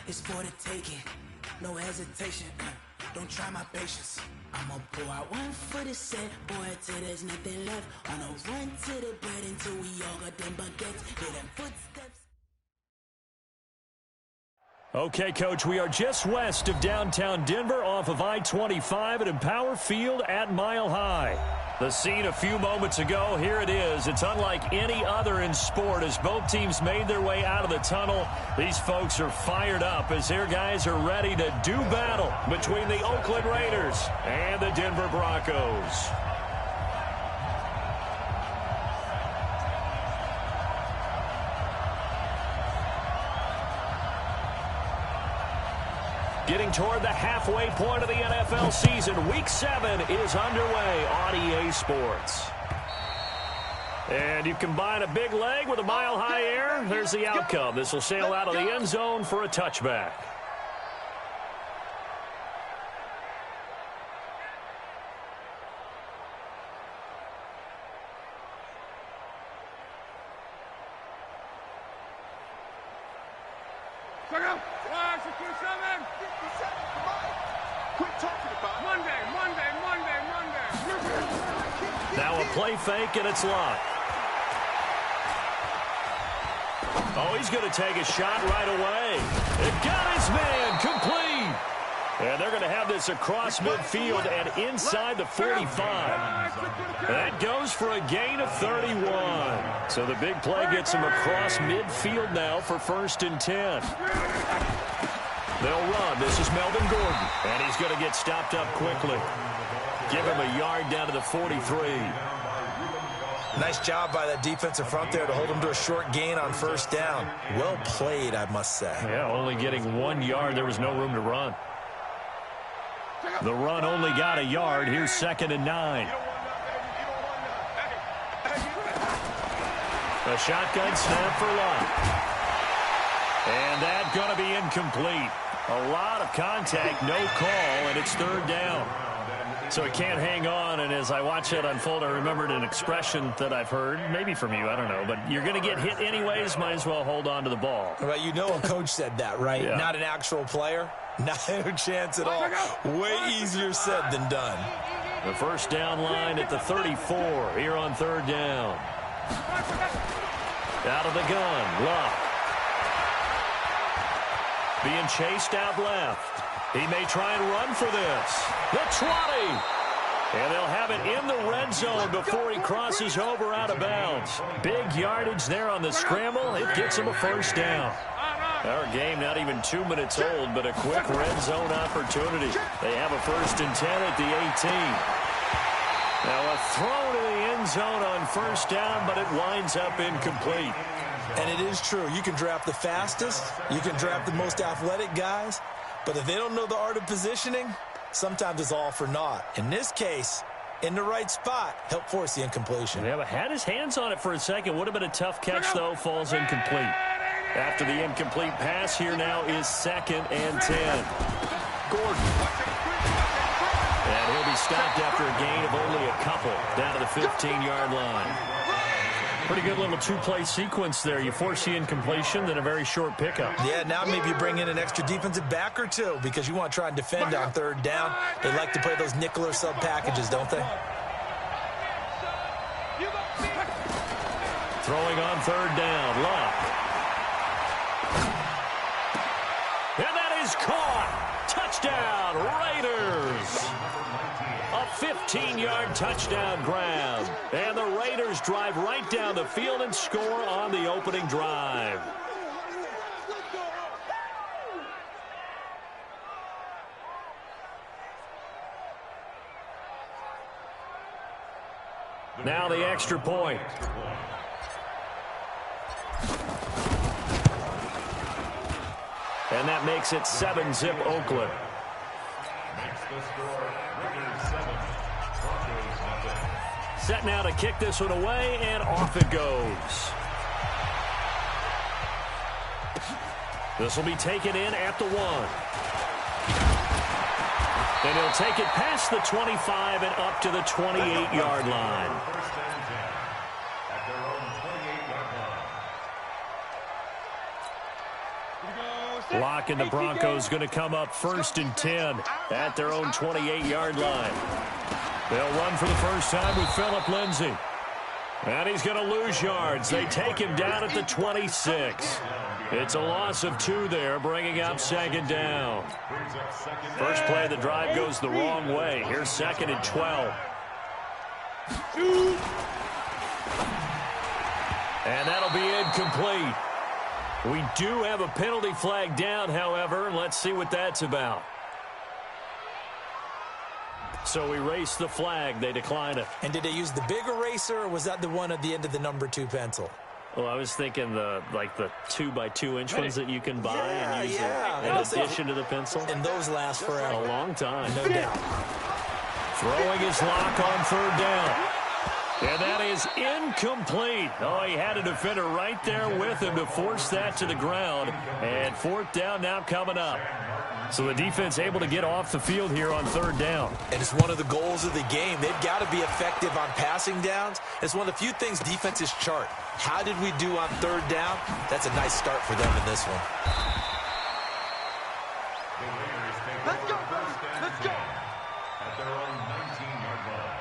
It's for the taking, no hesitation. Don't try my patience. I'ma pour out one for the set, boy, till there's nothing left. On a run to the bread until we all got them baguettes. Hear them footsteps. Okay, Coach, we are just west of downtown Denver off of I-25 at Empower Field at Mile High. The scene a few moments ago, here it is. It's unlike any other in sport as both teams made their way out of the tunnel. These folks are fired up as their guys are ready to do battle between the Oakland Raiders and the Denver Broncos. Getting toward the halfway point of the NFL season. Week 7 is underway on EA Sports. And you combine a big leg with a mile-high air, there's the outcome. This will sail out of the end zone for a touchback. Now a play fake, and it's locked. Oh, he's going to take a shot right away. It got his man complete. And they're going to have this across midfield and inside the 45. That goes for a gain of 31. So the big play gets him across midfield now for 1st and 10. They'll run. This is Melvin Gordon. And he's going to get stopped up quickly. Give him a yard down to the 43. Nice job by that defensive front there to hold him to a short gain on 1st down. Well played, I must say. Yeah, only getting 1 yard. There was no room to run. The run only got a yard. Here's 2nd and 9. A shotgun snap for Lott. And that's going to be incomplete. A lot of contact, no call, and it's 3rd down. So he can't hang on, and as I watch it unfold, I remembered an expression that I've heard, maybe from you, I don't know, but you're going to get hit anyways, might as well hold on to the ball. Well, you know a coach said that, right? Yeah. Not an actual player. Not a chance at all. Way easier said than done. The 1st down line at the 34 here on 3rd down. Out of the gun, Lott. Being chased out left. He may try and run for this. The 20. And they'll have it in the red zone before he crosses over out of bounds. Big yardage there on the scramble. It gets him a 1st down. Our game not even 2 minutes old, but a quick red zone opportunity. They have a 1st and 10 at the 18. Now a throw to the end zone on 1st down, but it winds up incomplete. And it is true. You can draft the fastest. You can draft the most athletic guys. But if they don't know the art of positioning, sometimes it's all for naught. In this case, in the right spot, help force the incompletion. Yeah, but had his hands on it for a second. Would have been a tough catch, though. Falls incomplete. After the incomplete pass, here now is 2nd and 10. Gordon. And he'll be stopped after a gain of only a couple down to the 15-yard line. Pretty good little 2-play sequence there. You force the incompletion, then a very short pickup. Yeah, now maybe you bring in an extra defensive back or two because you want to try and defend on 3rd down. They like to play those nickel or sub packages, don't they? Throwing on 3rd down, Lott. And that is caught. Touchdown, Raiders. A 15-yard touchdown grab. And the Raiders drive right down the field and score on the opening drive. Now the extra point. And that makes it 7-zip Oakland. Set now to kick this one away, and off it goes. This will be taken in at the 1. And he'll take it past the 25 and up to the 28-yard line. Lock and the Broncos going to come up 1st and 10 at their own 28-yard line. They'll run for the first time with Phillip Lindsay. And he's going to lose yards. They take him down at the 26. It's a loss of 2 there, bringing up 2nd down. First play of the drive goes the wrong way. Here's 2nd and 12. And that'll be incomplete. We do have a penalty flag down, however. Let's see what that's about. So we race the flag. They decline it. And did they use the big eraser, or was that the one at the end of the number 2 pencil? Well, I was thinking the 2x2-inch ones that you can buy and use in addition to the pencil. And those last forever. A long time. No doubt. Throwing his lock on 3rd down. And that is incomplete. Oh, he had a defender right there with him to force that to the ground. And 4th down now coming up. So the defense able to get off the field here on 3rd down. And it's one of the goals of the game. They've got to be effective on passing downs. It's one of the few things defenses chart. How did we do on 3rd down? That's a nice start for them in this one. Let's go, let's go. At their own 19-yard line.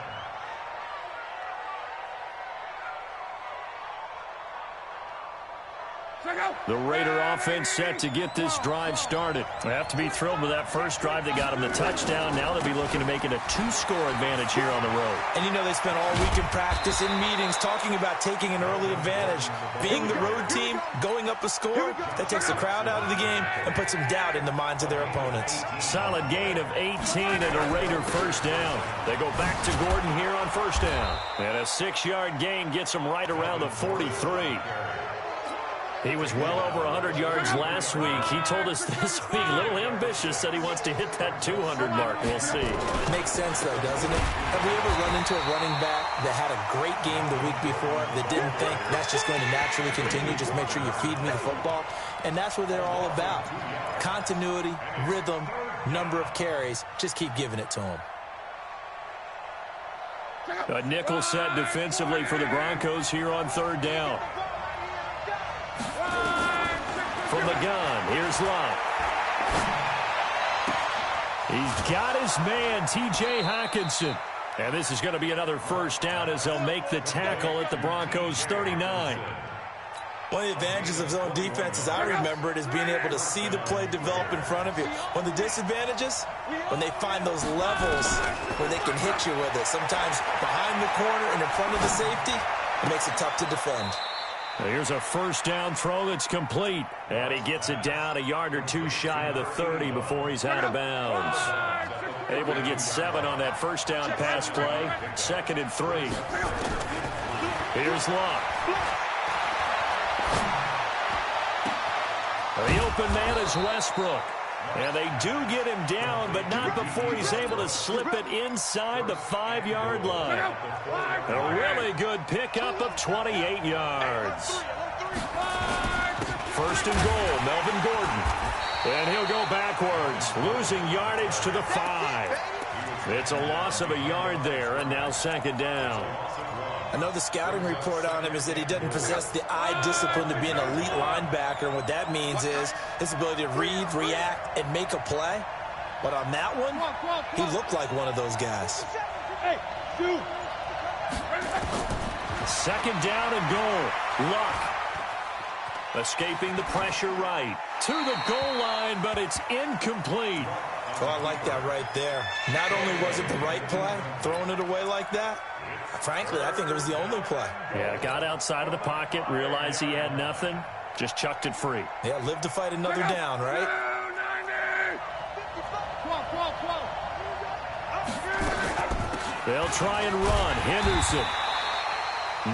The Raider offense set to get this drive started. They have to be thrilled with that first drive. They got them the touchdown. Now they'll be looking to make it a 2-score advantage here on the road. And you know they spent all week in practice, in meetings, talking about taking an early advantage. Being the road team, going up a score, that takes the crowd out of the game and puts some doubt in the minds of their opponents. Solid gain of 18 and a Raider first down. They go back to Gordon here on 1st down. And a 6-yard gain gets them right around the 43. He was well over 100 yards last week. He told us this week, a little ambitious, said he wants to hit that 200 mark. We'll see. Makes sense, though, doesn't it? Have we ever run into a running back that had a great game the week before that didn't think that's just going to naturally continue? Just make sure you feed me the football. And that's what they're all about. Continuity, rhythm, number of carries. Just keep giving it to them. A nickel set defensively for the Broncos here on 3rd down. From the gun, here's Love. He's got his man, T.J. Hockenson. And this is going to be another first down as they'll make the tackle at the Broncos' 39. One of the advantages of zone defense, as I remember it, is being able to see the play develop in front of you. One of the disadvantages, when they find those levels where they can hit you with it, sometimes behind the corner and in front of the safety, it makes it tough to defend. Here's a first down throw that's complete. And he gets it down a yard or 2 shy of the 30 before he's out of bounds. Able to get 7 on that first down pass play. 2nd and 3. Here's Love. The open man is Westbrook. And they do get him down, but not before he's able to slip it inside the 5-yard line. A really good pickup of 28 yards. 1st and goal, Melvin Gordon. And he'll go backwards, losing yardage to the 5. It's a loss of a yard there, and now 2nd down. I know the scouting report on him is that he doesn't possess the eye discipline to be an elite linebacker. And what that means is his ability to read, react, and make a play. But on that one, he looked like one of those guys. 2nd down and goal. Luck. Escaping the pressure right. To the goal line, but it's incomplete. Oh, I like that right there. Not only was it the right play, throwing it away like that, frankly, I think it was the only play. Yeah, got outside of the pocket, realized he had nothing, just chucked it free. Yeah, live to fight another down, right? They'll try and run. Henderson.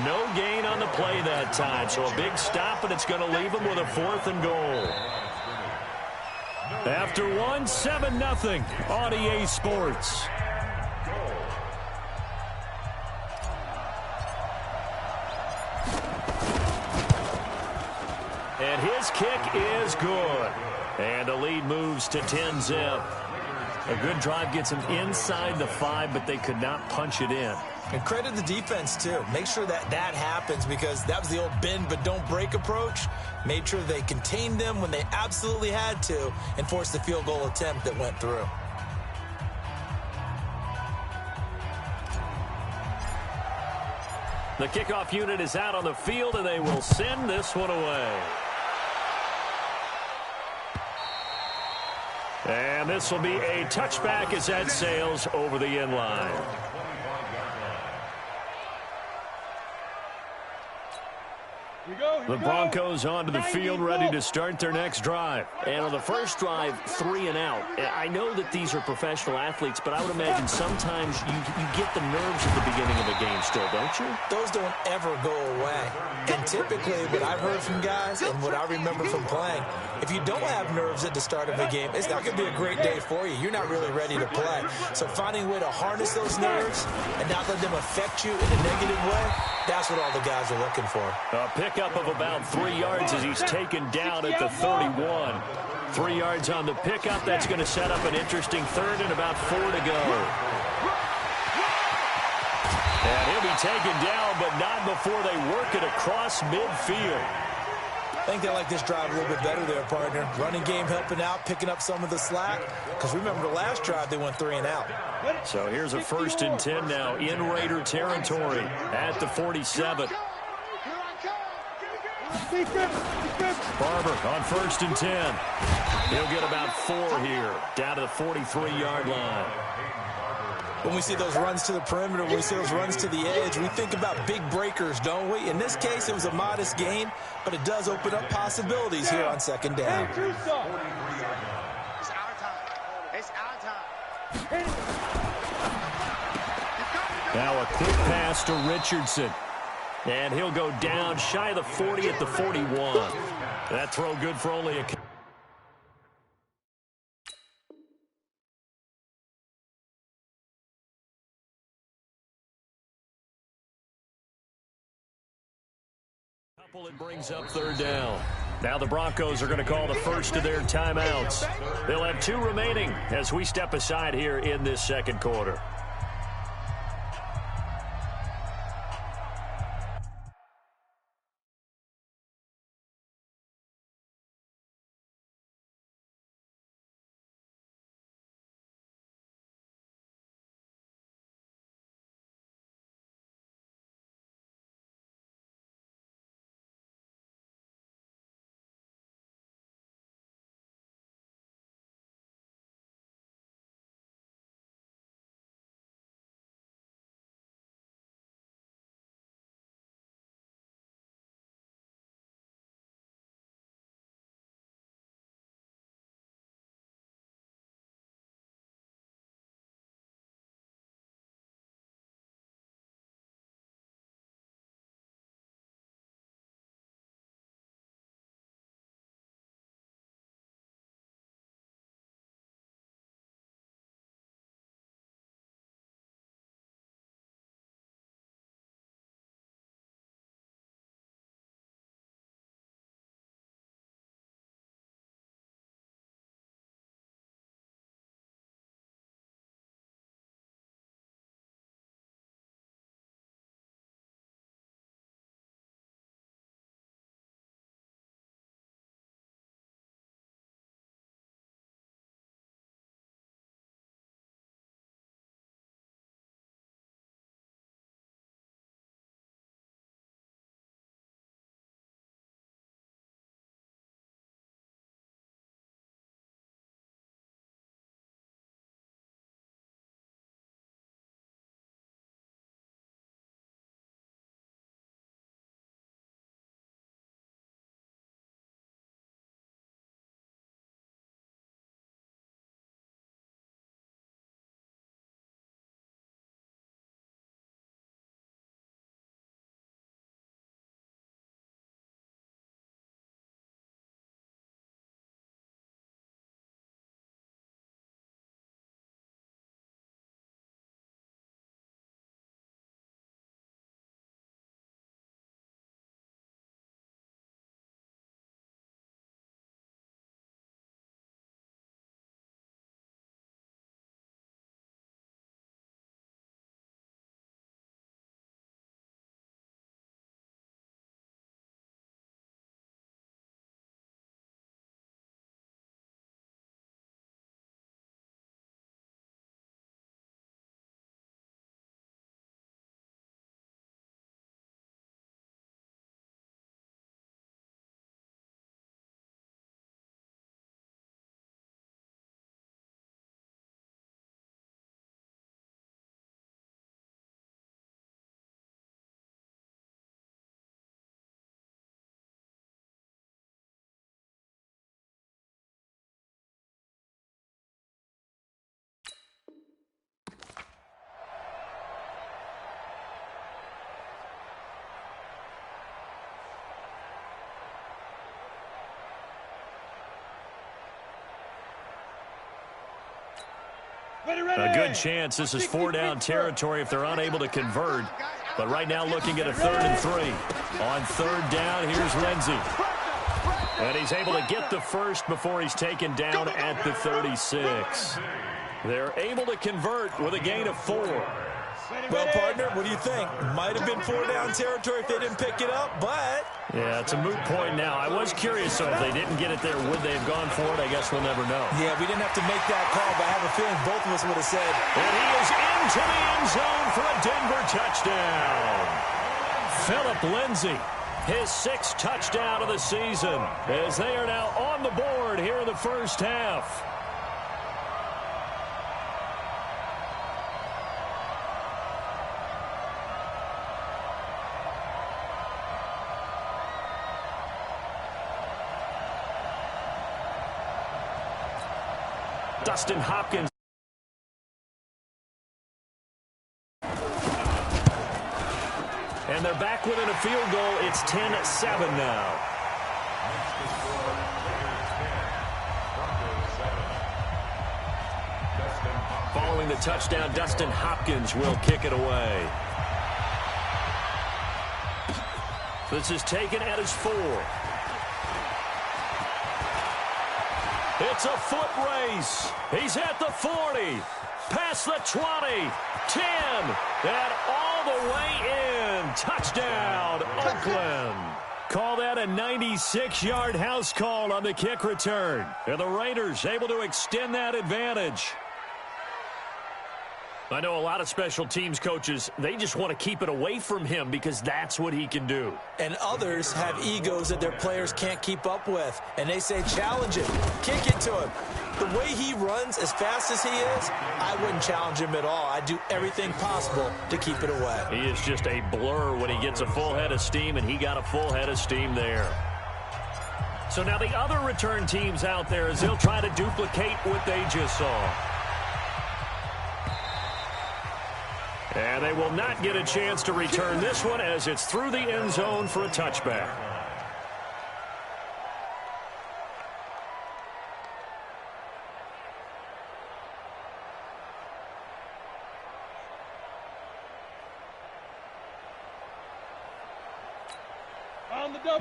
No gain on the play that time, so a big stop, and it's going to leave him with a 4th and goal. After 1, 7-0 on EA Sports. And his kick is good. And the lead moves to 10-zip. A good drive gets him inside the 5, but they could not punch it in. And credit the defense, too. Make sure that that happens because that was the old bend but don't break approach. Made sure they contained them when they absolutely had to and forced the field goal attempt that went through. The kickoff unit is out on the field, and they will send this one away. And this will be a touchback as that sails over the end line. The Broncos onto the field, ready to start their next drive. And on the first drive, 3 and out. I know that these are professional athletes, but I would imagine sometimes you get the nerves at the beginning of a game still, don't you? Those don't ever go away. And typically, what I've heard from guys and what I remember from playing, if you don't have nerves at the start of a game, it's not going to be a great day for you. You're not really ready to play. So finding a way to harness those nerves and not let them affect you in a negative way, that's what all the guys are looking for. A pickup of about 3 yards as he's taken down at the 31. 3 yards on the pickup. That's going to set up an interesting third and about 4 to go. And he'll be taken down, but not before they work it across midfield. I think they like this drive a little bit better there, partner. Running game helping out, picking up some of the slack. Because remember, the last drive, they went 3 and out. So here's a 1st and 10 now in Raider territory at the 47. Barber on 1st and 10. He'll get about 4 here, down to the 43-yard line. When we see those runs to the perimeter, when we see those runs to the edge, we think about big breakers, don't we? In this case, it was a modest gain, but it does open up possibilities here on 2nd down. It's our time. It's our time. Now a quick pass to Richardson. And he'll go down shy of the 40 at the 41. That throw good for only a couple. It brings up 3rd down. Now the Broncos are going to call the first of their timeouts. They'll have 2 remaining as we step aside here in this 2nd quarter. A good chance this is 4-down territory if they're unable to convert. But right now looking at a 3rd and 3. On 3rd down, here's Lindsey. And he's able to get the first before he's taken down at the 36. They're able to convert with a gain of 4. Well, partner, what do you think? Might have been 4-down territory if they didn't pick it up, but... Yeah, it's a moot point now. I was curious, so if they didn't get it there, would they have gone for it? I guess we'll never know. Yeah, we didn't have to make that call, but I have a feeling both of us would have said... And he is into the end zone for a Denver touchdown. Phillip Lindsay, his 6th touchdown of the season, as they are now on the board here in the first half. Dustin Hopkins. And they're back within a field goal. It's 10-7 now. Following the touchdown, Dustin Hopkins will kick it away. This is taken at his 4. It's a foot race. He's at the 40, past the 20, 10, and all the way in. Touchdown, Oakland. Call that a 96-yard house call on the kick return. And the Raiders able to extend that advantage. I know a lot of special teams coaches, they just want to keep it away from him because that's what he can do. And others have egos that their players can't keep up with. And they say, challenge him, kick it to him. The way he runs, as fast as he is, I wouldn't challenge him at all. I'd do everything possible to keep it away. He is just a blur when he gets a full head of steam, and he got a full head of steam there. So now the other return teams out there, as they'll try to duplicate what they just saw. And they will not get a chance to return this one as it's through the end zone for a touchback.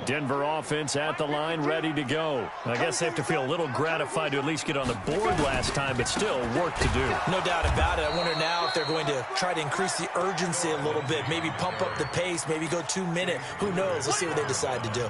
Denver offense at the line, ready to go. I guess they have to feel a little gratified to at least get on the board last time, but still work to do. No doubt about it. I wonder now if they're going to try to increase the urgency a little bit, maybe pump up the pace, maybe go 2-minute. Who knows? Let's see what they decide to do.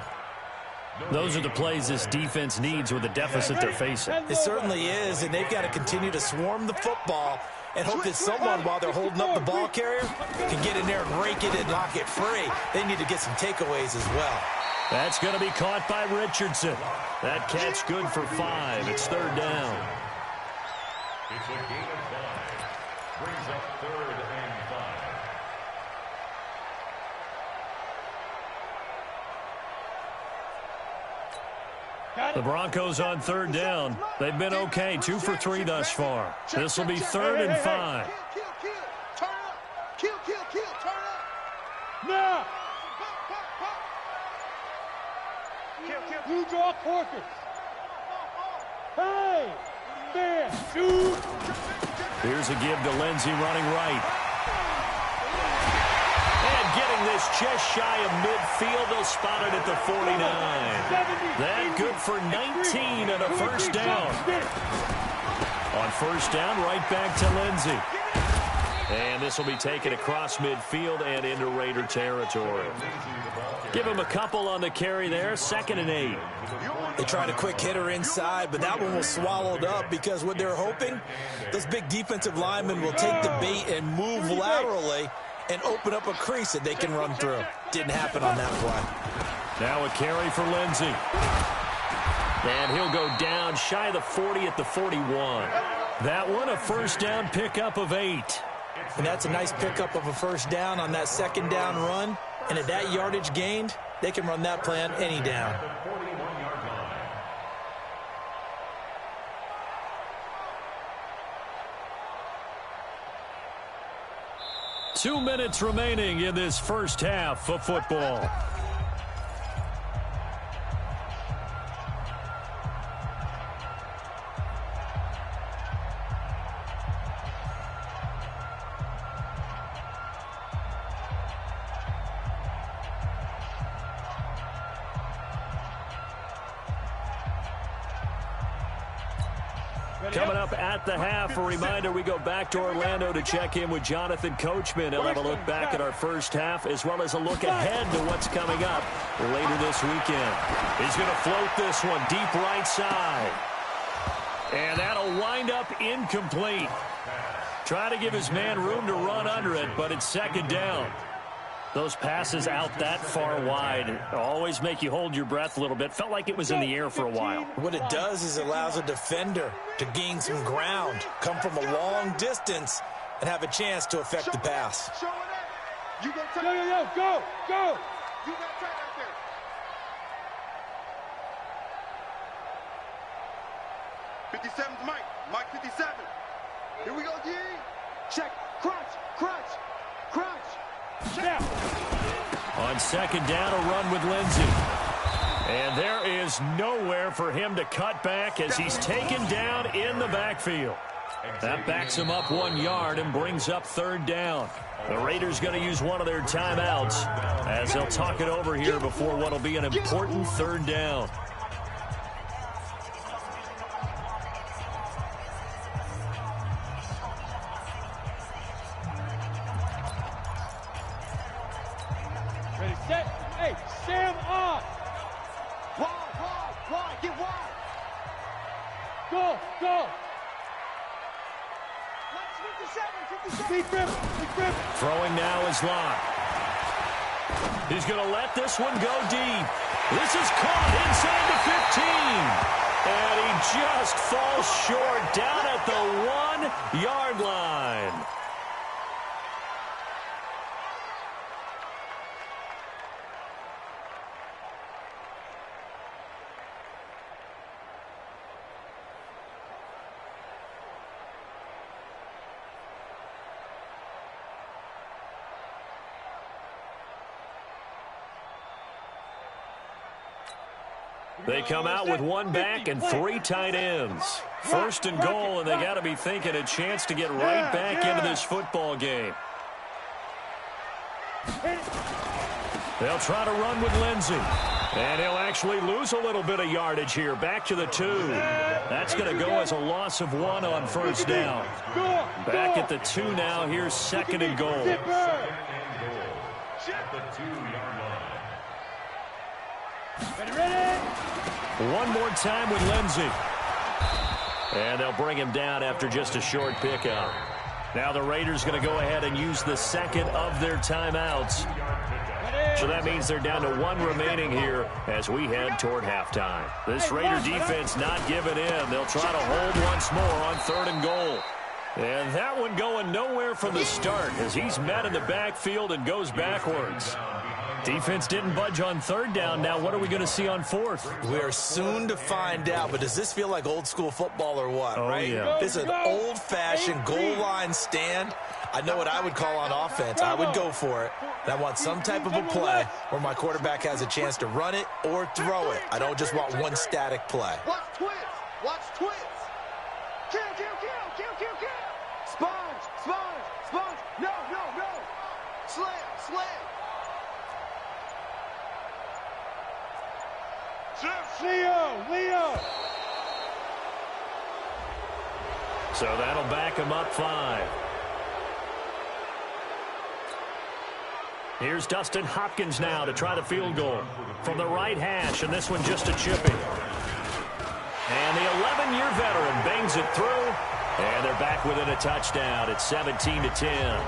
Those are the plays this defense needs with the deficit they're facing. It certainly is, and they've got to continue to swarm the football and hope that someone, while they're holding up the ball carrier, can get in there and rake it and knock it free. They need to get some takeaways as well. That's going to be caught by Richardson. That catch good for 5. It's 3rd down. It's a gain of 5. Brings up 3rd and 5. The Broncos on 3rd down. They've been okay, 2 for 3 thus far. This will be 3rd and 5. Kill, turn up. Kill, turn up. Now. Kill. You draw Corkers. Hey, man, dude. Here's a give to Lindsey running right. And getting this just shy of midfield, they'll spot it at the 49. That good for 19 and a first down. On first down, right back to Lindsey. And this will be taken across midfield and into Raider territory. Give him a couple on the carry there, 2nd and 8. They tried a quick hitter inside, but that one was swallowed up because what they're hoping, those big defensive linemen will take the bait and move laterally and open up a crease that they can run through. Didn't happen on that play. Now a carry for Lindsey. And he'll go down shy of the 40 at the 41. That one a first down pickup of 8. And that's a nice pickup of a first down on that 2nd down run. And at that yardage gained, they can run that play on any down. 2 minutes remaining in this first half of football. Coming up at the half, a reminder we go back to Orlando to check in with Jonathan Coachman. He'll have a look back at our first half as well as a look ahead to what's coming up later this weekend. He's going to float this one deep right side. And that'll wind up incomplete. Try to give his man room to run under it, but it's second down. Those passes out that far wide always make you hold your breath a little bit. Felt like it was in the air for a while. What it does is it allows a defender to gain some ground, come from a long distance, and have a chance to affect the pass. Show it up. You gonna take Go, go, go. You got tight right there. 57's Mike. Mike 57. Here we go, D. Check. Crunch, crunch, crunch. Snap. On second down, a run with Lindsey. And there is nowhere for him to cut back as he's taken down in the backfield. That backs him up 1 yard and brings up third down. The Raiders going to use one of their timeouts as they'll talk it over here before what will be an important third down. Ready, set. Hey, Sam on. Wide, get wide. Go, go. 57. Deep grip, deep grip. Throwing now is Locke. He's going to let this one go deep. This is caught inside the 15. And he just falls short down at the 1 yard line. They come out with one back and 3 tight ends. First and goal, and they got to be thinking a chance to get right back into this football game. They'll try to run with Lindsey. And he'll actually lose a little bit of yardage here. Back to the 2. That's going to go as a loss of 1 on first down. Back at the 2 now. Here's second and goal. At the 2-yard line. Ready? One more time with Lindsey. And they'll bring him down after just a short pickup. Now the Raiders going to go ahead and use the second of their timeouts. So that means they're down to 1 remaining here as we head toward halftime. This Raider defense not giving in. They'll try to hold once more on third and goal. And that one going nowhere from the start as he's met in the backfield and goes backwards. Defense didn't budge on third down. Now what are we going to see on fourth? We are soon to find out, but does this feel like old school football or what, right? Yeah. This is an old-fashioned goal line stand. I know what I would call on offense. I would go for it. And I want some type of a play where my quarterback has a chance to run it or throw it. I don't just want one static play. Watch twins. Watch twins. Kill, kill, kill, kill, kill, kill. Sponge, sponge, sponge. No, no, no. Slam, slam. Leo. So that'll back him up 5. Here's Dustin Hopkins now to try the field goal from the right hash, and this one just a chipping. And the 11-year veteran bangs it through, and they're back within a touchdown. It's 17-10.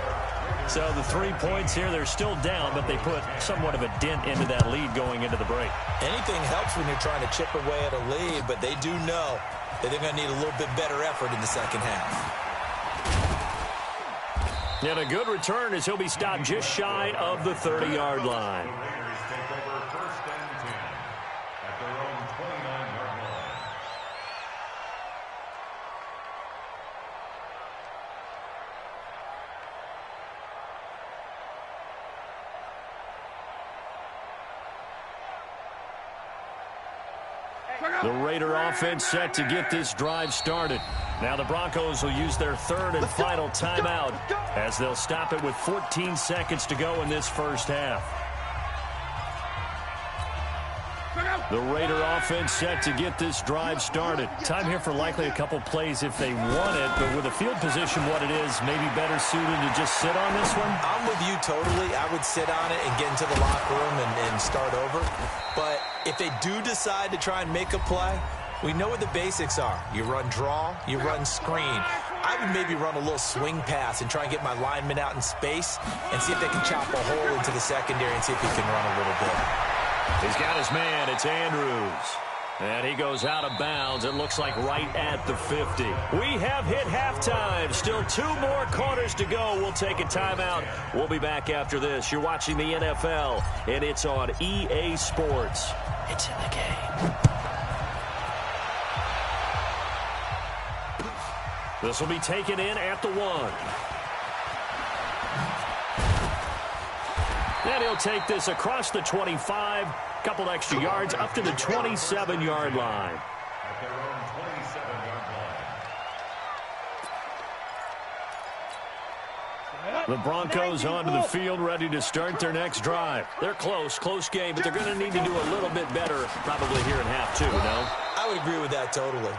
So the 3 points here, they're still down, but they put somewhat of a dent into that lead going into the break. Anything helps when you're trying to chip away at a lead, but they do know that they're going to need a little bit better effort in the second half. And a good return as he'll be stopped just shy of the 30-yard line. The Raiders take over first and 10 at their own 29-yard line. The Raider offense set to get this drive started. Now the Broncos will use their third and final timeout as they'll stop it with 14 seconds to go in this first half. The Raider offense set to get this drive started. Time here for likely a couple plays if they want it, but with the field position what it is, maybe better suited to just sit on this one? I'm with you totally. I would sit on it and get into the locker room and start over. But if they do decide to try and make a play, we know what the basics are. You run draw, you run screen. I would maybe run a little swing pass and try and get my linemen out in space and see if they can chop a hole into the secondary and see if he can run a little bit. He's got his man. It's Andrews. And he goes out of bounds. It looks like right at the 50. We have hit halftime. Still 2 more quarters to go. We'll take a timeout. We'll be back after this. You're watching the NFL, and it's on EA Sports. It's in the game. This will be taken in at the 1. And he'll take this across the 25. Couple extra yards up to the 27-yard line. At their own 27-yard line. The Broncos onto the field, ready to start their next drive. They're close game, but they're going to need to do a little bit better probably here in half 2, no? I would agree with that totally.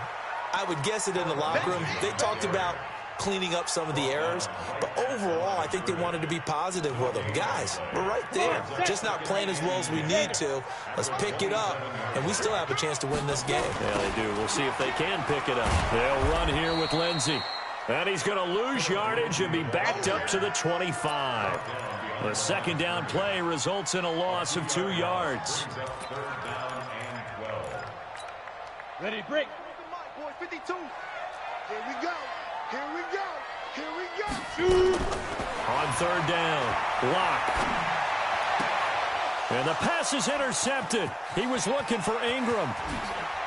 I would guess it in the locker room. They talked about cleaning up some of the errors, but overall, I think they wanted to be positive with them. Guys, we're right there. Just not playing as well as we need to. Let's pick it up, and we still have a chance to win this game. Yeah, they do. We'll see if they can pick it up. They'll run here with Lindsey. And he's going to lose yardage and be backed up to the 25. The second down play results in a loss of 2 yards. Ready, break. 52. Here we go. Here we go. Here we go. On third down, Locke. And the pass is intercepted. He was looking for Ingram.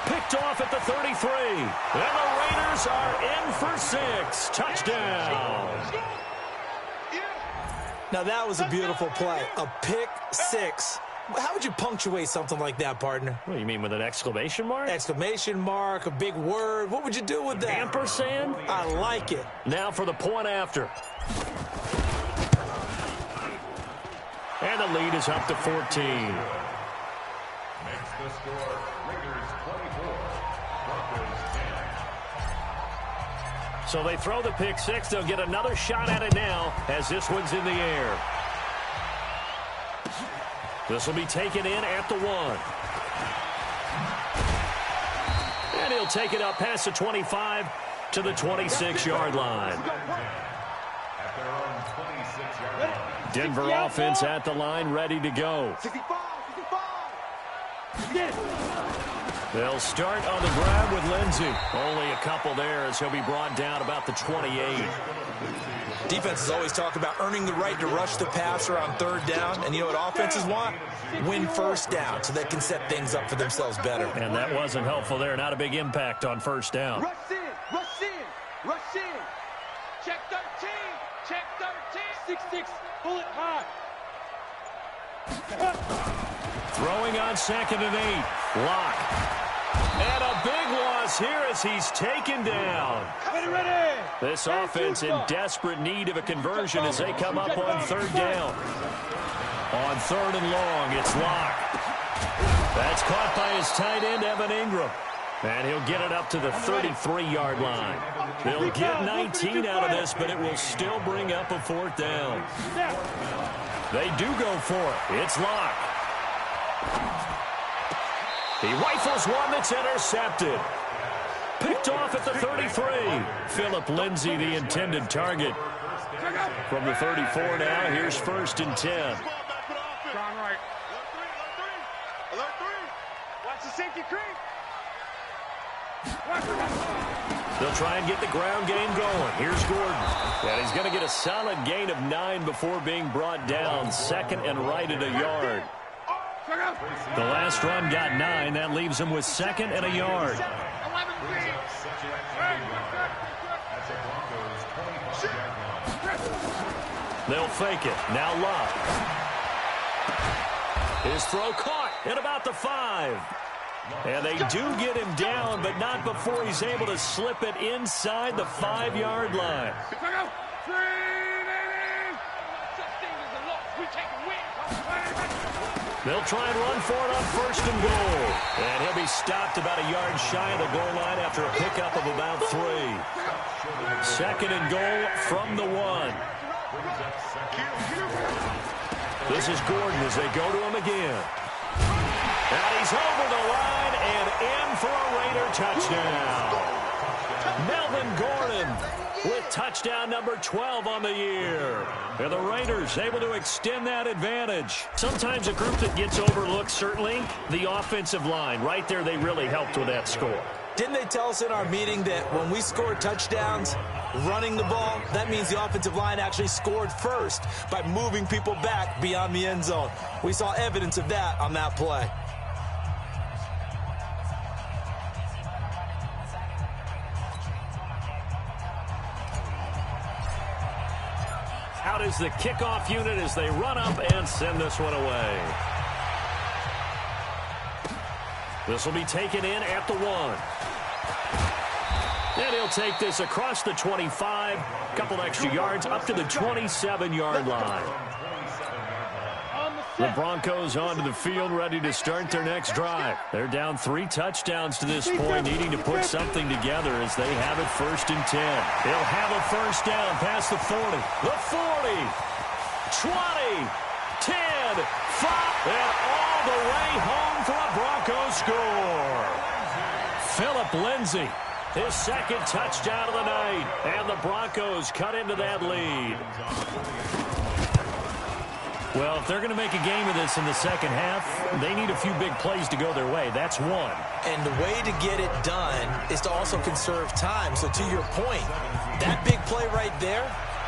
Picked off at the 33. And the Raiders are in for 6. Touchdown. Now, that was a beautiful play. A pick 6. How would you punctuate something like that, partner? What do you mean, with an exclamation mark? Exclamation mark, a big word. What would you do with that? Ampersand? I like it. Now for the point after. And the lead is up to 14. Makes the score Raiders 24, Broncos 10. So they throw the pick 6. They'll get another shot at it now as this one's in the air. This will be taken in at the 1. And he'll take it up past the 25 to the 26-yard line. At their own 26-yard line. Denver offense at the line, ready to go. 65. Get it. They'll start on the grab with Lindsey. Only a couple there as he'll be brought down about the 28. Defenses always talk about earning the right to rush the passer on third down. And you know what offenses want? Win first down so they can set things up for themselves better. And that wasn't helpful there. Not a big impact on first down. Rush in. Rush in. Rush in. Check 13. Check 13. 6-6. Pull it high. Throwing on 2nd and 8. Locke. And a big loss here as he's taken down. Ready. This offense in desperate need of a conversion as they come up on third down. On 3rd and long, it's Locke. That's caught by his tight end, Evan Ingram. And he'll get it up to the 33-yard line. They'll get 19 out of this, but it will still bring up a 4th down. They do go for it. It's Locke. He rifles one that's intercepted. Picked off at the 33. Philip Lindsay, the intended target. From the 34 now, here's 1st and 10. John Wright. Alert 3. Watch the safety creep. They'll try and get the ground game going. Here's Gordon. And he's going to get a solid gain of 9 before being brought down. 2nd and right at a yard. The last run got 9. That leaves him with 2nd and a yard. That's a Broncos 25-yard line. They'll fake it. Now Locke. His throw caught at about the 5. And they do get him down, but not before he's able to slip it inside the 5-yard line. They'll try and run for it on first and goal. And he'll be stopped about a yard shy of the goal line after a pickup of about 3. Second and goal from the 1. This is Gordon as they go to him again. And he's over the line and in for a Raider touchdown. Melvin Gordon with touchdown number 12 on the year. And the Raiders able to extend that advantage. Sometimes a group that gets overlooked, certainly the offensive line. Right there, they really helped with that score. Didn't they tell us in our meeting that when we score touchdowns running the ball, that means the offensive line actually scored first by moving people back beyond the end zone? We saw evidence of that on that play. Out is the kickoff unit as they run up and send this one away. This will be taken in at the 1. And he'll take this across the 25, a couple extra yards up to the 27-yard line. The Broncos onto the field, ready to start their next drive. They're down 3 touchdowns to this point, needing to put something together as they have it first and 10. They'll have a first down past the 40, the 40, 20, 10, 5, and all the way home for a Broncos score. Phillip Lindsay, his second touchdown of the night, and the Broncos cut into that lead. Well, if they're going to make a game of this in the second half, they need a few big plays to go their way. That's one. And the way to get it done is to also conserve time. So to your point, that big play right there,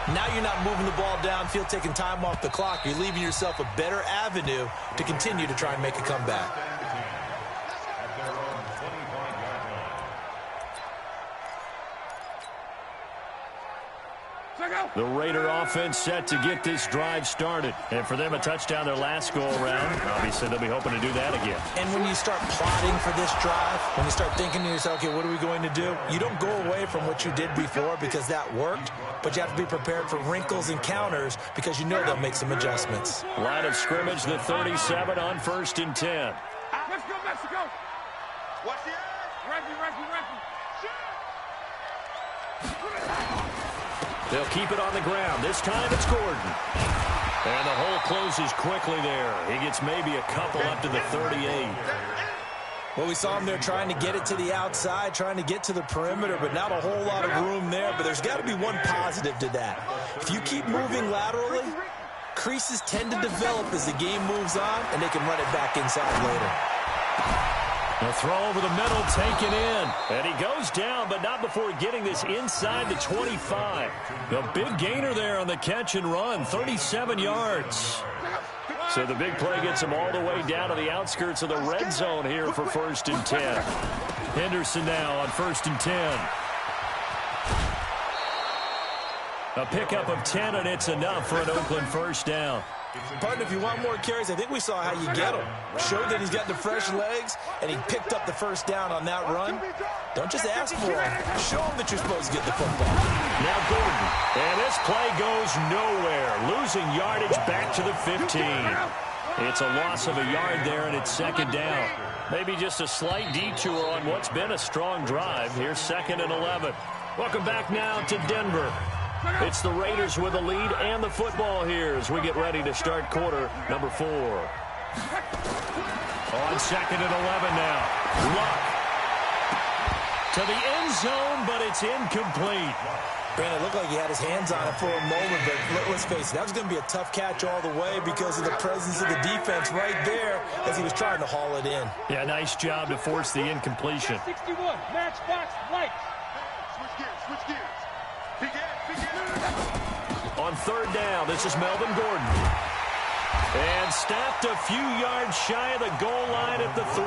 now you're not moving the ball downfield, taking time off the clock. You're leaving yourself a better avenue to continue to try and make a comeback. The Raider offense set to get this drive started. And for them, a touchdown their last go-around. Obviously, they'll be hoping to do that again. And when you start plotting for this drive, when you start thinking to yourself, okay, what are we going to do? You don't go away from what you did before because that worked, but you have to be prepared for wrinkles and counters because you know they'll make some adjustments. Line of scrimmage, the 37 on first and 10. Let's go, Mexico! Watch the edge. Referee. They'll keep it on the ground. This time it's Gordon. And the hole closes quickly there. He gets maybe a couple up to the 38. Well, we saw him there trying to get it to the outside, trying to get to the perimeter, but not a whole lot of room there. But there's got to be one positive to that. If you keep moving laterally, creases tend to develop as the game moves on, and they can run it back inside later. The throw over the middle, taken in. And he goes down, but not before getting this inside the 25. The big gainer there on the catch and run, 37 yards. So the big play gets him all the way down to the outskirts of the red zone here for first and 10. Henderson now on first and 10. A pickup of 10, and it's enough for an Oakland first down. Partner, if you want more carries, I think we saw how you get him. Showed that he's got the fresh legs, and he picked up the first down on that run. Don't just ask for him. Show him that you're supposed to get the football. Now Gordon. And this play goes nowhere. Losing yardage back to the 15. It's a loss of a yard there, and it's second down. Maybe just a slight detour on what's been a strong drive. Here's second and 11. Welcome back now to Denver. It's the Raiders with the lead and the football here as we get ready to start quarter number 4. On second and 11 now. Luck to the end zone, but it's incomplete. Brandon, it looked like he had his hands on it for a moment, but let's face it, that was going to be a tough catch all the way because of the presence of the defense right there as he was trying to haul it in. Yeah, nice job to force the incompletion. 61, matchbox lights. Switch gears. On third down, this is Melvin Gordon. And stopped a few yards shy of the goal line at the 3.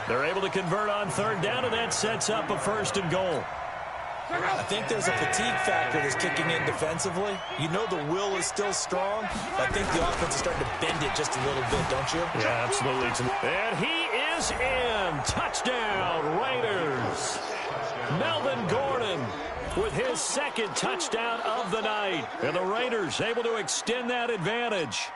They're able to convert on third down, and that sets up a first and goal. I think there's a fatigue factor that's kicking in defensively. You know the will is still strong. I think the offense is starting to bend it just a little bit, don't you? Yeah, absolutely. And he is in. Touchdown, Raiders. Melvin Gordon with his second touchdown of the night. And the Raiders able to extend that advantage.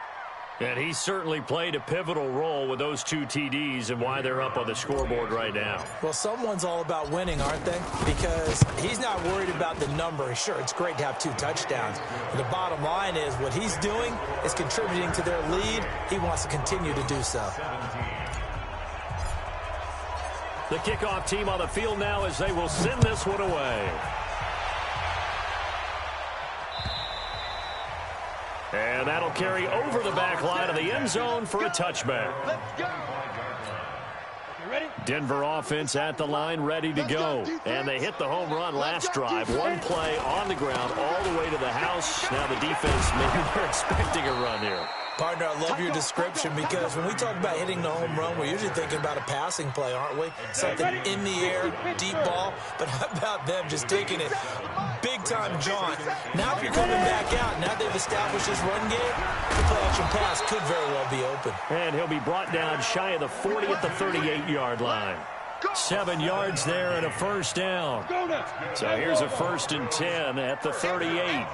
And he certainly played a pivotal role with those 2 TDs and why they're up on the scoreboard right now. Well, someone's all about winning, aren't they? Because he's not worried about the number. Sure, it's great to have 2 touchdowns. But the bottom line is what he's doing is contributing to their lead. He wants to continue to do so. The kickoff team on the field now as they will send this one away. And that'll carry over the back line of the end zone for a touchback. Denver offense at the line, ready to go. And they hit the home run last drive. One play on the ground all the way to the house. Now the defense, maybe they're expecting a run here. Partner, I love your description because when we talk about hitting the home run, we're usually thinking about a passing play, aren't we? Something in the air, deep ball. But how about them just taking it big-time jaunt? Now if you're coming back out, now they've established this run game, the play-action pass could very well be open. And he'll be brought down shy of the 40 at the 38-yard line. 7 yards there and a first down. So here's a 1st and 10 at the 38.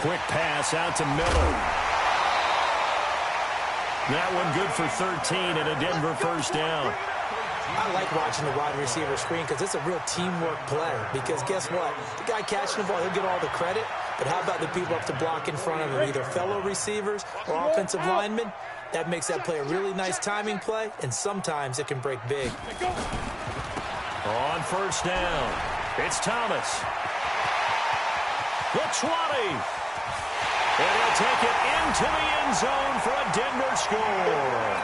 Quick pass out to Miller. That one good for 13 and a Denver first down. I like watching the wide receiver screen because it's a real teamwork play. Because guess what? The guy catching the ball, he'll get all the credit. But how about the people up to block in front of him, either fellow receivers or offensive linemen? That makes that play a really nice timing play, and sometimes it can break big. On first down, it's Thomas. The 20. And he'll take it into the end zone for a Denver score.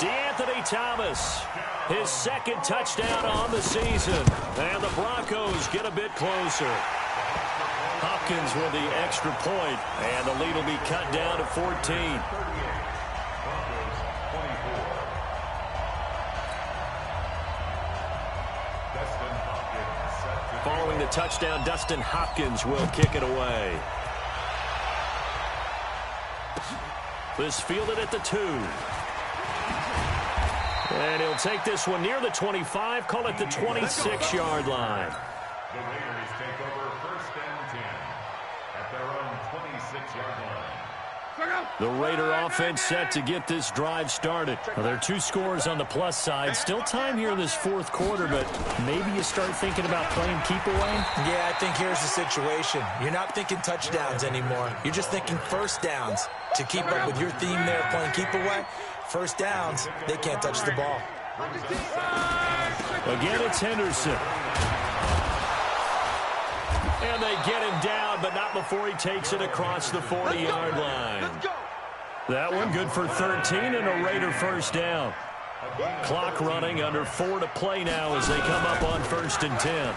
DeAnthony Thomas, his 2nd touchdown on the season. And the Broncos get a bit closer. Hopkins with the extra point, and the lead will be cut down to 14. Following the touchdown, Dustin Hopkins will kick it away. This fielded at the 2. And he'll take this one near the 25, call it the 26-yard line. The Raiders take over 1st and 10 at their own 26-yard line. The Raider offense set to get this drive started. Well, there are 2 scores on the plus side. Still time here in this 4th quarter, but maybe you start thinking about playing keep away? Yeah, I think here's the situation. You're not thinking touchdowns anymore. You're just thinking first downs. To keep up with your theme there, playing keep away, first downs, they can't touch the ball. Again, it's Henderson. And they get him down, but not before he takes it across the 40-yard line. That one good for 13 and a Raider first down. Clock running, under 4 to play now as they come up on 1st and 10.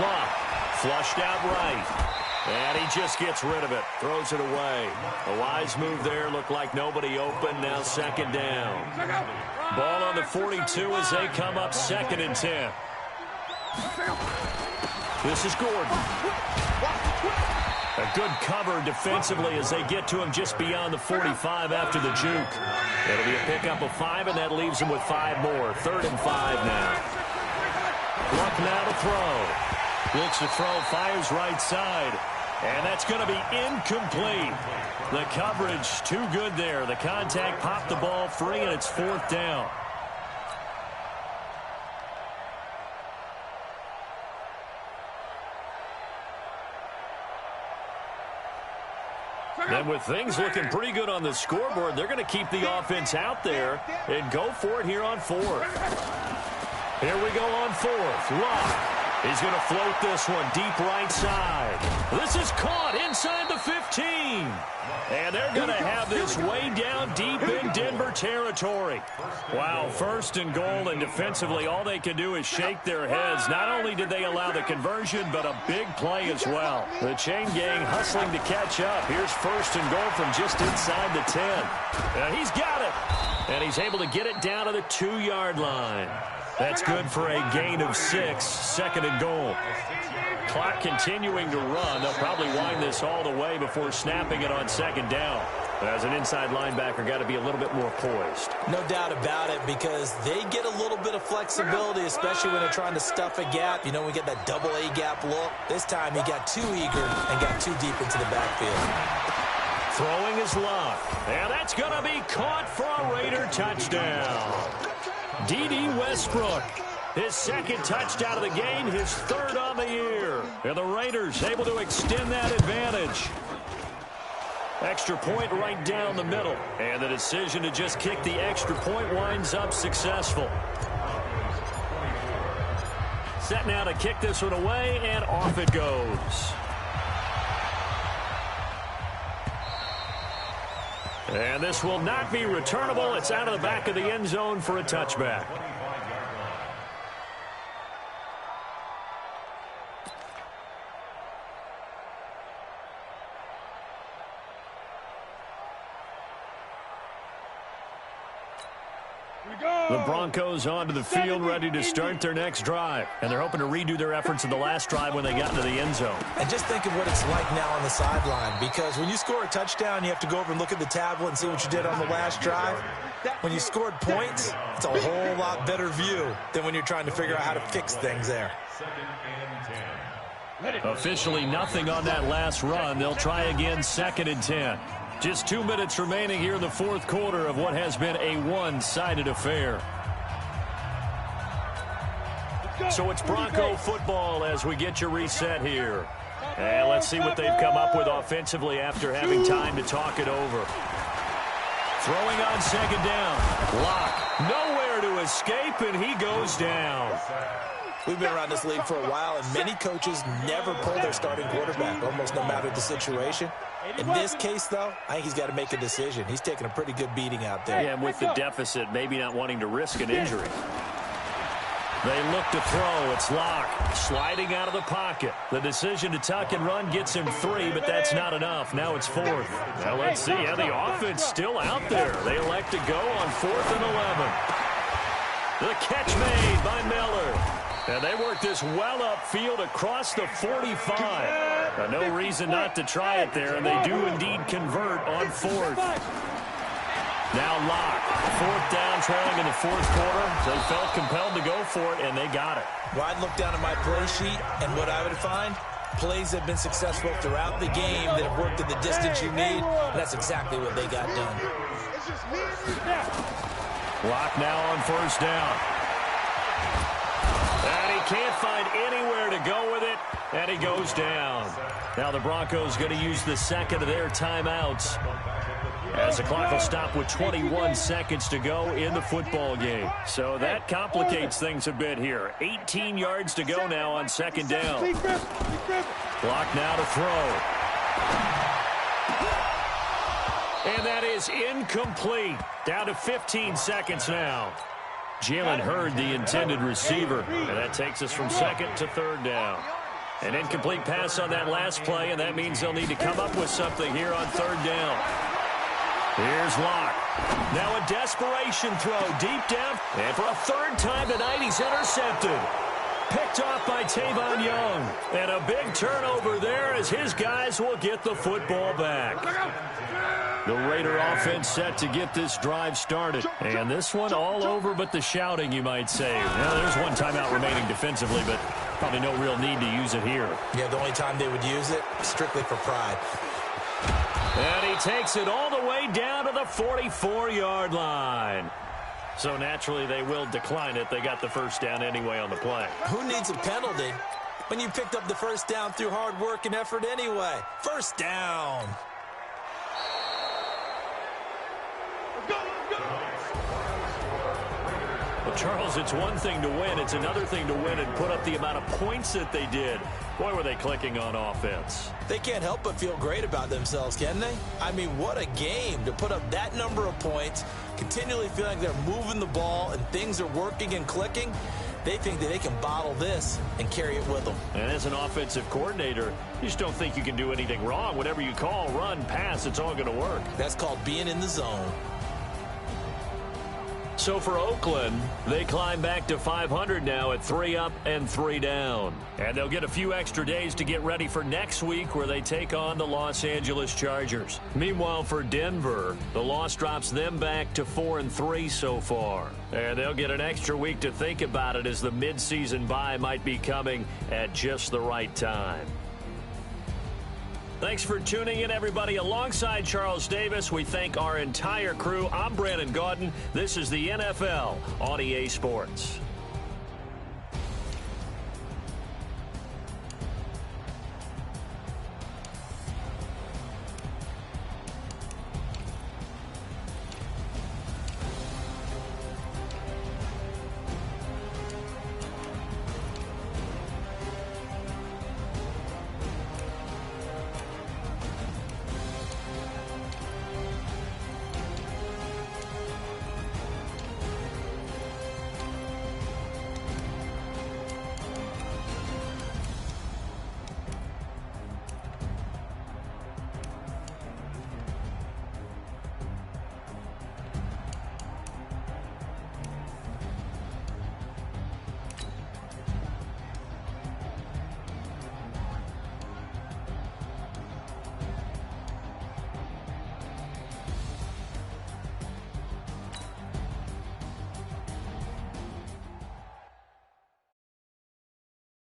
Locke flushed out right. And he just gets rid of it, throws it away. A wise move there, looked like nobody open, now 2nd down. Ball on the 42 as they come up 2nd and 10. This is Gordon. A good cover defensively as they get to him just beyond the 45 after the juke. It'll be a pickup of 5, and that leaves him with 5 more. 3rd and 5 now. Luck now to throw. Looks to throw, fires right side. And that's going to be incomplete. The coverage too good there. The contact popped the ball free, and it's 4th down. And with things looking pretty good on the scoreboard, they're going to keep the offense out there and go for it here on 4th. Here we go on 4th. Locke. He's going to float this one deep right side. This is caught inside the 15. And they're going to have this way down deep in Denver territory. Wow, 1st and goal, and defensively all they can do is shake their heads. Not only did they allow the conversion, but a big play as well. The chain gang hustling to catch up. Here's 1st and goal from just inside the 10. And he's got it. And he's able to get it down to the 2-yard line. That's good for a gain of 6, 2nd and goal. Clock continuing to run. They'll probably wind this all the way before snapping it on 2nd down. As an inside linebacker, got to be a little bit more poised. No doubt about it, because they get a little bit of flexibility, especially when they're trying to stuff a gap. You know, we get that double A gap look. This time he got too eager and got too deep into the backfield. Throwing is Luck. And that's going to be caught for a Raider touchdown. D.D. Westbrook. His second touchdown of the game, his third on the year. And the Raiders able to extend that advantage. Extra point right down the middle. And the decision to just kick the extra point winds up successful. Set now to kick this one away, and off it goes. And this will not be returnable. It's out of the back of the end zone for a touchback. The Broncos onto the field, ready to start their next drive. And they're hoping to redo their efforts in the last drive when they got into the end zone. And just think of what it's like now on the sideline, because when you score a touchdown, you have to go over and look at the tablet and see what you did on the last drive. When you scored points, it's a whole lot better view than when you're trying to figure out how to fix things there. Officially nothing on that last run. They'll try again, 2nd and 10. Just 2 minutes remaining here in the fourth quarter of what has been a one-sided affair. So it's Bronco football as we get you reset here. And let's see what they've come up with offensively after having time to talk it over. Throwing on 2nd down. Lock. Nowhere to escape, and he goes down. We've been around this league for a while, and many coaches never pull their starting quarterback, almost no matter the situation. In this case, though, I think he's got to make a decision. He's taking a pretty good beating out there. Yeah, and with the deficit, maybe not wanting to risk an injury. They look to throw. It's Lock sliding out of the pocket. The decision to tuck and run gets him 3, but that's not enough. Now it's 4th. Now let's see how the offense still out there. They elect to go on 4th and 11. The catch made by Miller. And they work this well upfield across the 45. No reason not to try it there, and they do indeed convert on 4th. Now Lock, 4th down, trailing in the 4th quarter. They felt compelled to go for it, and they got it. Well, I'd look down at my play sheet, and what I would find, plays have been successful throughout the game that have worked in the distance you need, and that's exactly what they got done. Lock now on 1st down. And he can't find anywhere to go with it, and he goes down. Now the Broncos going to use the second of their timeouts, as the clock will stop with 21 seconds to go in the football game. So that complicates things a bit here. 18 yards to go now on 2nd down. Clock now to throw. And that is incomplete. Down to 15 seconds now. Jalen Hurd, the intended receiver. And that takes us from 2nd to 3rd down. An incomplete pass on that last play, and that means they'll need to come up with something here on 3rd down. Here's Lock. Now a desperation throw deep down. And for a 3rd time tonight, he's intercepted. Picked off by Tavon Young. And a big turnover there as his guys will get the football back. The Raider offense set to get this drive started. And this one all over but the shouting, you might say. Now, there's one timeout remaining defensively, but probably no real need to use it here. Yeah, the only time they would use it, strictly for pride. And he takes it all the way down to the 44-yard line. So naturally, they will decline it. They got the 1st down anyway on the play. Who needs a penalty when you picked up the 1st down through hard work and effort anyway? 1st down. Well, Charles, it's one thing to win. It's another thing to win and put up the amount of points that they did. Boy, were they clicking on offense. They can't help but feel great about themselves, can they? I mean, what a game to put up that number of points, continually feeling like they're moving the ball and things are working and clicking. They think that they can bottle this and carry it with them. And as an offensive coordinator, you just don't think you can do anything wrong. Whatever you call, run, pass, it's all going to work. That's called being in the zone. So for Oakland, they climb back to 500 now at 3 up and 3 down. And they'll get a few extra days to get ready for next week where they take on the Los Angeles Chargers. Meanwhile, for Denver, the loss drops them back to 4-3 so far. And they'll get an extra week to think about it as the midseason bye might be coming at just the right time. Thanks for tuning in, everybody. Alongside Charles Davis, we thank our entire crew. I'm Brandon Gaudin. This is the NFL on EA Sports.